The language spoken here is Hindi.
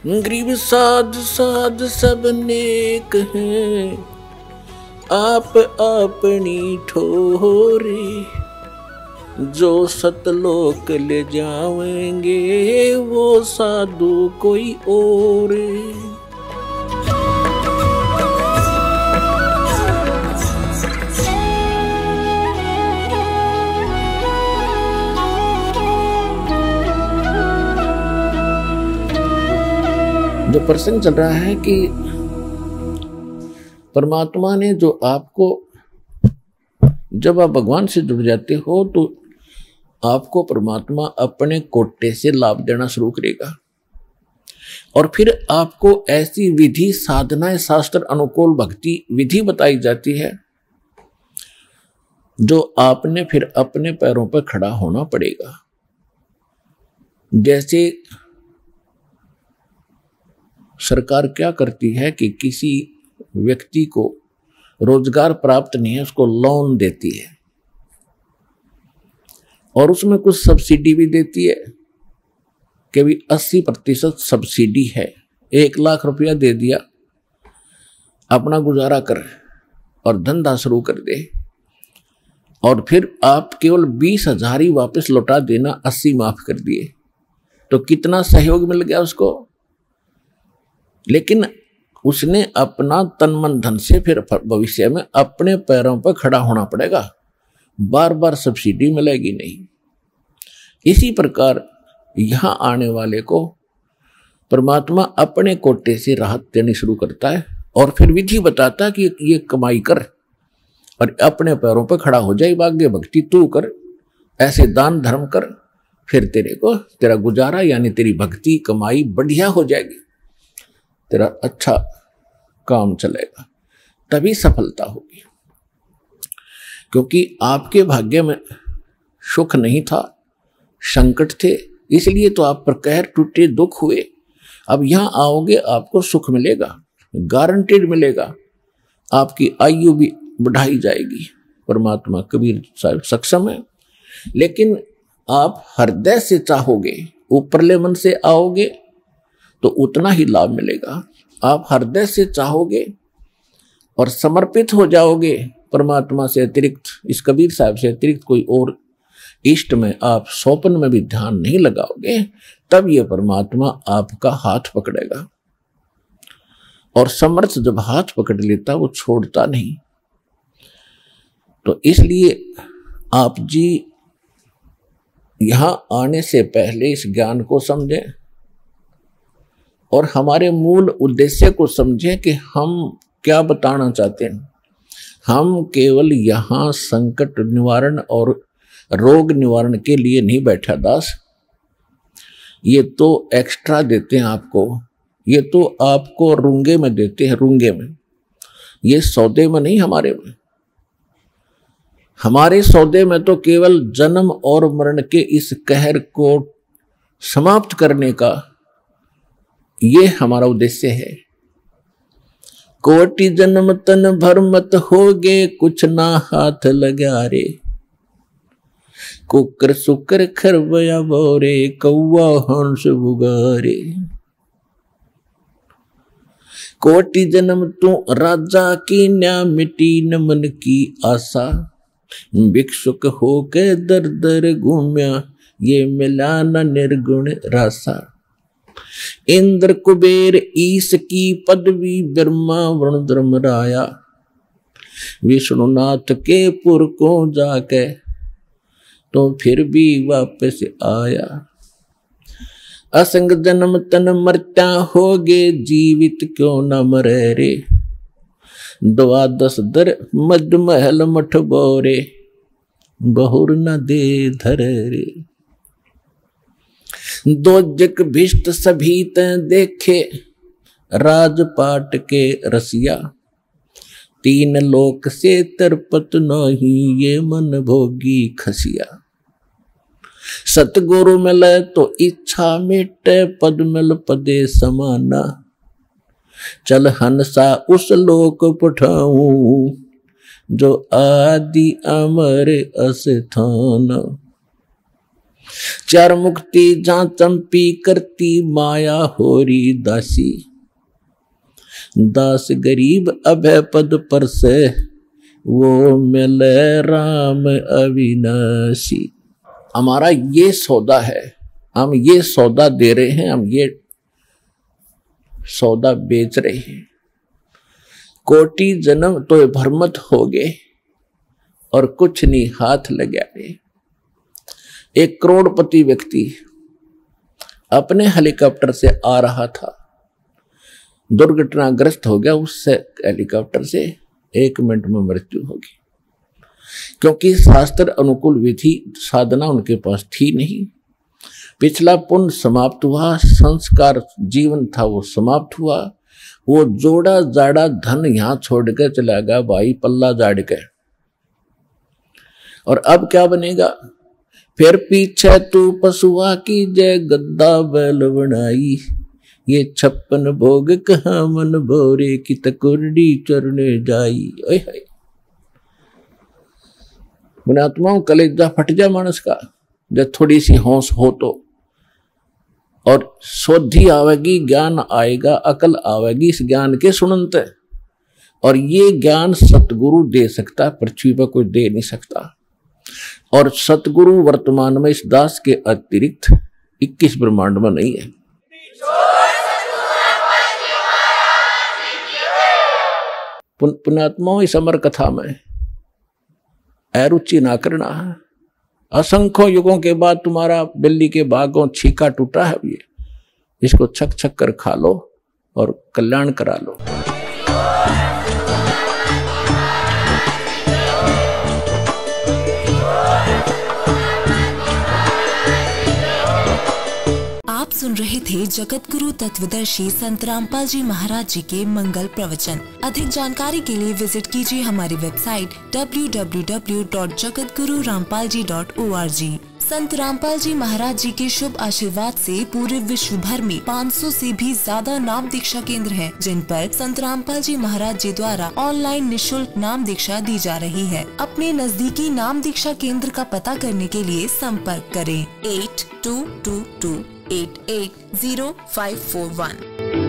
गरीब साध साध सब नेक हैं, आप अपनी ठोरे। जो सतलोक ले जाएंगे वो साधु कोई और। जो प्रसंग चल रहा है कि परमात्मा ने जो आपको, जब आप भगवान से जुड़ जाते हो तो आपको परमात्मा अपने कोटे से लाभ देना शुरू करेगा और फिर आपको ऐसी विधि साधनाएं, शास्त्र अनुकूल भक्ति विधि बताई जाती है जो आपने फिर अपने पैरों पर खड़ा होना पड़ेगा। जैसे सरकार क्या करती है कि किसी व्यक्ति को रोजगार प्राप्त नहीं है, उसको लोन देती है और उसमें कुछ सब्सिडी भी देती है कि भी 80% सब्सिडी है। 1 लाख रुपया दे दिया, अपना गुजारा कर और धंधा शुरू कर दे और फिर आप केवल 20,000 ही वापस लौटा देना, 80 माफ कर दिए, तो कितना सहयोग मिल गया उसको। लेकिन उसने अपना तन मन धन से फिर भविष्य में अपने पैरों पर खड़ा होना पड़ेगा, बार बार सब्सिडी मिलेगी नहीं। इसी प्रकार यहां आने वाले को परमात्मा अपने कोटे से राहत देनी शुरू करता है और फिर विधि बताता है कि ये कमाई कर और अपने पैरों पर खड़ा हो जाए, भाग्य भक्ति तू कर, ऐसे दान धर्म कर, फिर तेरे को तेरा गुजारा यानी तेरी भक्ति कमाई बढ़िया हो जाएगी, तेरा अच्छा काम चलेगा, तभी सफलता होगी। क्योंकि आपके भाग्य में सुख नहीं था, संकट थे, इसलिए तो आप पर कहर टूटे, दुख हुए। अब यहां आओगे आपको सुख मिलेगा, गारंटेड मिलेगा, आपकी आयु भी बढ़ाई जाएगी। परमात्मा कबीर साहब सक्षम है। लेकिन आप हृदय से चाहोगे, ऊपरले मन से आओगे तो उतना ही लाभ मिलेगा। आप हृदय से चाहोगे और समर्पित हो जाओगे परमात्मा से अतिरिक्त, इस कबीर साहब से अतिरिक्त कोई और इष्ट में आप स्वप्न में भी ध्यान नहीं लगाओगे, तब ये परमात्मा आपका हाथ पकड़ेगा। और समर्थ जब हाथ पकड़ लेता वो छोड़ता नहीं। तो इसलिए आप जी यहां आने से पहले इस ज्ञान को समझें और हमारे मूल उद्देश्य को समझें कि हम क्या बताना चाहते हैं। हम केवल यहाँ संकट निवारण और रोग निवारण के लिए नहीं बैठा दास, ये तो एक्स्ट्रा देते हैं आपको, ये तो आपको रूंगे में देते हैं, रूंगे में, ये सौदे में नहीं। हमारे सौदे में तो केवल जन्म और मरण के इस कहर को समाप्त करने का ये हमारा उद्देश्य है। कोटि जन्म तन भर मत होगे, कुछ ना हाथ लगा रे। कुकर सुकर खरबया बोरे, कौवा हंस बुगारे। कोटि जन्म तू राजा की न्या, मिटी न मन की आशा। भिक्षुक होके दर दर घूम्या, ये मिला न निर्गुण रासा। इंद्र कुबेर ईश की पदवी, ब्रह्मा वरुण धर्मराया। विष्णुनाथ के पुर को जाके तो फिर भी वापस आया। असंग जन्म तन मरता होगे, जीवित क्यों न मरे रे। 12 दर मद महल मठ बोरे, बहुर न दे धर रे। दोजक भिष्ट सभी ते देखे, राजपाट के रसिया। 3 लोक से तरपत नहीं, ये मन भोगी खसिया। सतगुरु मिले तो इच्छा मिटे, पद मिल पदे समाना। चल हंसा उस लोक पठाऊं, जो आदि अमर अस्थान। चार मुक्ति जा चंपी करती माया होरी दासी, दास गरीब अभय पद पर से वो मिले राम अविनाशी। हमारा ये सौदा है, हम ये सौदा दे रहे हैं, हम ये सौदा बेच रहे हैं। कोटि जन्म तो भरमत हो गए और कुछ नहीं हाथ लगाए। एक करोड़पति व्यक्ति अपने हेलीकॉप्टर से आ रहा था, दुर्घटनाग्रस्त हो गया, उससे हेलीकॉप्टर से 1 मिनट में मृत्यु होगी, क्योंकि शास्त्र अनुकूल विधि साधना उनके पास थी नहीं। पिछला पुण्य समाप्त हुआ, संस्कार जीवन था वो समाप्त हुआ, वो जोड़ा जाड़ा धन यहां छोड़ कर चला गया भाई, पल्ला जाड़ के। और अब क्या बनेगा? फिर पीछे तू पशुआ की जय गद्दा बैल बनाई, ये 56 भोग कहाँ मन भोरे की तकुरडी चरने जाई। ओए हाय, पुण्यात्माओं कलेजा फट जा मानस का जब थोड़ी सी होश हो तो, और शोधी आवेगी, ज्ञान आएगा, अकल आवेगी इस ज्ञान के सुनते। और ये ज्ञान सतगुरु दे सकता, पृथ्वी पर कोई दे नहीं सकता। और सतगुरु वर्तमान में इस दास के अतिरिक्त 21 ब्रह्मांड में नहीं है। पुण्यात्माओं इस अमर कथा में अरुचि ना करना। असंख्यों युगों के बाद तुम्हारा बिल्ली के भागों छीका टूटा है, ये इसको छक छक कर खा लो और कल्याण करा लो। आप सुन रहे थे जगत गुरु तत्वदर्शी संत रामपाल जी महाराज जी के मंगल प्रवचन। अधिक जानकारी के लिए विजिट कीजिए हमारी वेबसाइट www.jagatgururampalji.org। संत रामपाल जी महाराज जी के शुभ आशीर्वाद से पूरे विश्व भर में 500 से भी ज्यादा नाम दीक्षा केंद्र हैं, जिन पर संत रामपाल जी महाराज जी द्वारा ऑनलाइन निशुल्क नाम दीक्षा दी जा रही है। अपने नजदीकी नाम दीक्षा केंद्र का पता करने के लिए संपर्क करें 8222880541।